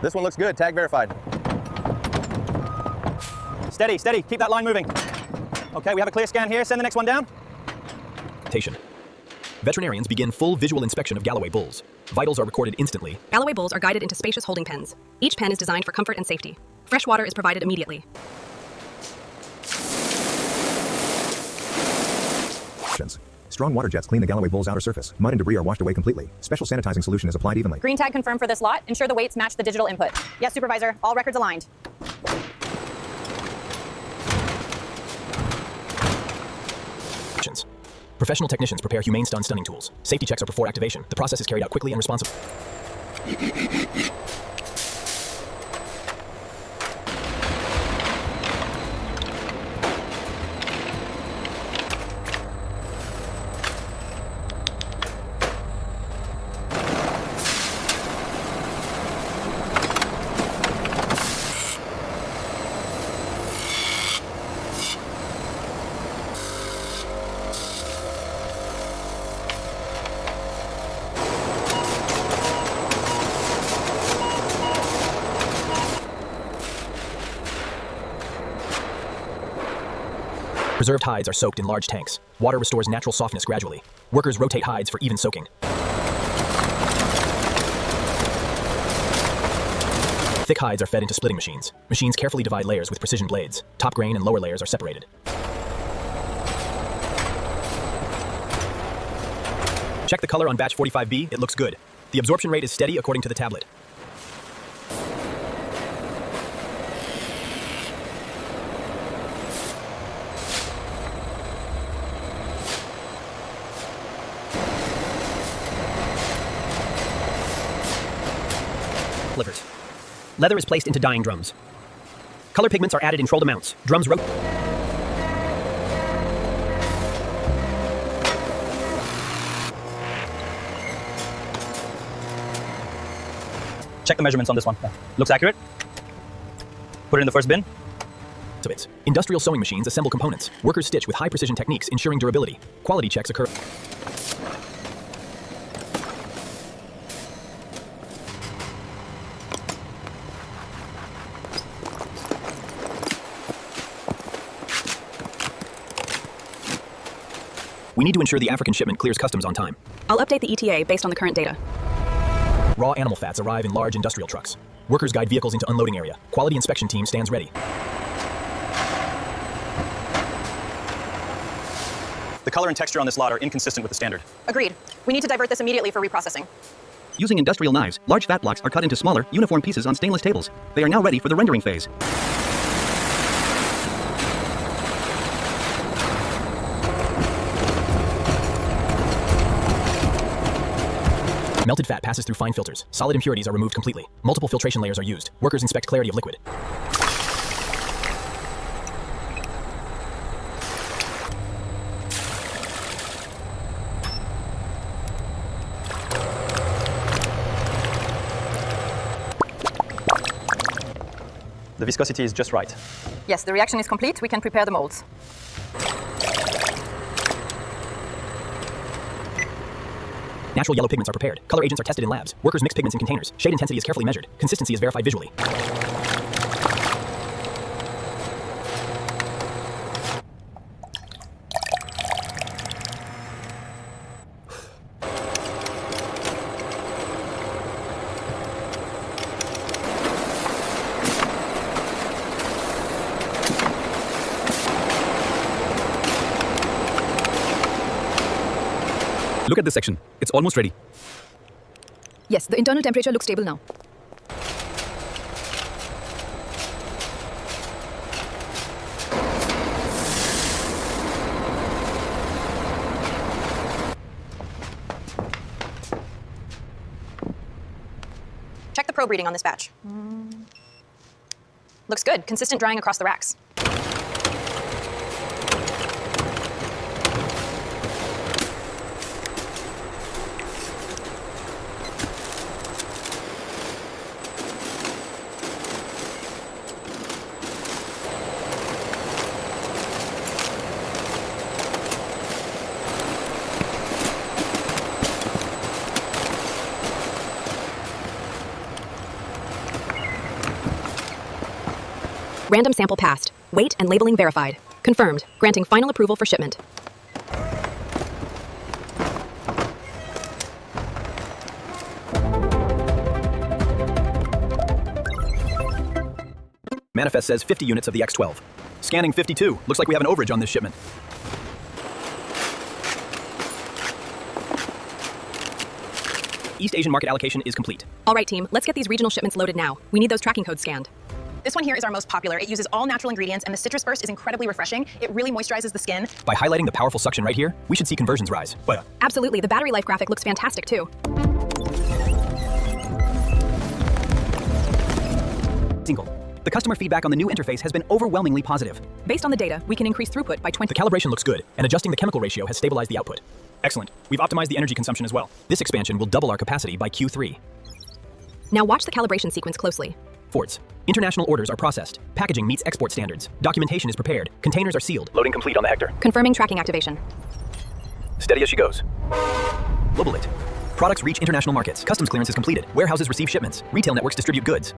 This one looks good. Tag verified. Steady, steady. Keep that line moving. Okay, we have a clear scan here. Send the next one down. Veterinarians begin full visual inspection of Galloway bulls. Vitals are recorded instantly. Galloway bulls are guided into spacious holding pens. Each pen is designed for comfort and safety. Fresh water is provided immediately. Strong water jets clean the Galloway bull's outer surface. Mud and debris are washed away completely. Special sanitizing solution is applied evenly. Green tag confirmed for this lot. Ensure the weights match the digital input. Yes, Supervisor. All records aligned. Professional technicians prepare humane stun stunning tools. Safety checks are before activation. The process is carried out quickly and responsibly. Preserved hides are soaked in large tanks. Water restores natural softness gradually. Workers rotate hides for even soaking. Thick hides are fed into splitting machines. Machines carefully divide layers with precision blades. Top grain and lower layers are separated. Check the color on batch 45B. It looks good. The absorption rate is steady according to the tablet. Livers. Leather is placed into dyeing drums. Color pigments are added in controlled amounts. Drums rotate. Check the measurements on this one. Looks accurate. Put it in the first bin. Industrial sewing machines assemble components. Workers stitch with high precision techniques, ensuring durability. Quality checks occur. We need to ensure the African shipment clears customs on time. I'll update the ETA based on the current data. Raw animal fats arrive in large industrial trucks. Workers guide vehicles into unloading area. Quality inspection team stands ready. The color and texture on this lot are inconsistent with the standard. Agreed. We need to divert this immediately for reprocessing. Using industrial knives, large fat blocks are cut into smaller, uniform pieces on stainless tables. They are now ready for the rendering phase. Melted fat passes through fine filters. Solid impurities are removed completely. Multiple filtration layers are used. Workers inspect clarity of liquid. The viscosity is just right. Yes, the reaction is complete. We can prepare the molds. Natural yellow pigments are prepared. Color agents are tested in labs. Workers mix pigments in containers. Shade intensity is carefully measured. Consistency is verified visually. Look at this section. It's almost ready. Yes, the internal temperature looks stable now. Check the probe reading on this batch. Looks good. Consistent drying across the racks. Random sample passed. Weight and labeling verified. Confirmed. Granting final approval for shipment. Manifest says 50 units of the X12. Scanning 52. Looks like we have an overage on this shipment. East Asian market allocation is complete. All right, team, let's get these regional shipments loaded now. We need those tracking codes scanned. This one here is our most popular. It uses all natural ingredients, and the citrus burst is incredibly refreshing. It really moisturizes the skin. By highlighting the powerful suction right here, we should see conversions rise. But Absolutely, the battery life graphic looks fantastic too. single. The customer feedback on the new interface has been overwhelmingly positive. Based on the data, we can increase throughput by 20. The calibration looks good, and adjusting the chemical ratio has stabilized the output. Excellent. We've optimized the energy consumption as well. This expansion will double our capacity by Q3. Now watch the calibration sequence closely. Forts. International orders are processed. Packaging meets export standards. Documentation is prepared. Containers are sealed. Loading complete on the Hector. Confirming tracking activation. Steady as she goes. Global it. Products reach international markets. Customs clearance is completed. Warehouses receive shipments. Retail networks distribute goods.